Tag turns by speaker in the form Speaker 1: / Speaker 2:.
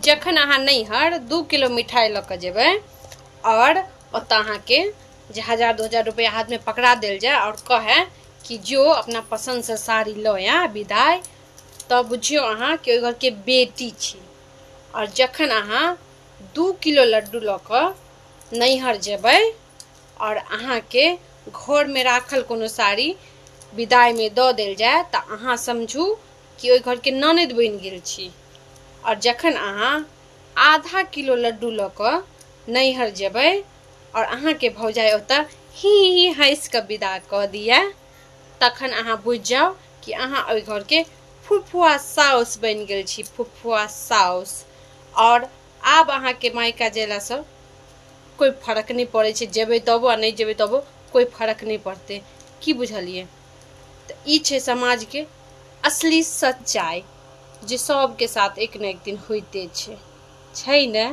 Speaker 1: जखन अहाँ नैहर 2 किलो मिठाई लऽ कऽ जेबै और ओतऽ अहाँके जे 1000-2000 रुपया हाथ में पकड़ा देल जाए और कहे कि जो अपना पसंद से साड़ी लो या विदाई, तब बुझियो अहाँ के घर के बेटी छी। और जखन अहाँ 2 किलो लड्डू लऽ कऽ नैहर जेबै और अहाँ के घर में राखल कोनो साड़ी विदाई में दऽ देल जाए तऽ अहाँ समझू कि ओइ घर के ननद बनि गेल छी। और जखन अहाँ आधा किलो लड्डू लऽ कऽ नैहर जेबै और अहाँ के भौजाई ओतऽ ही हंस कऽ विदा कऽ दिया, तखन अहाँ बुझ जाओ कि अहाँ ओइ घर के फुफुआ साउस बनि गेल छी, फुफुआ साउस। और आब अहाँ के मायका जेला से कोई फर्क नहीं पड़े छै, जेबै तबो आ नहीं जेबै तबो कोई फर्क नहीं पड़ते। की बुझलिए? तो ई छै समाज के असली सच्चाई जे सब के साथ एक न एक दिन होइते छै ने।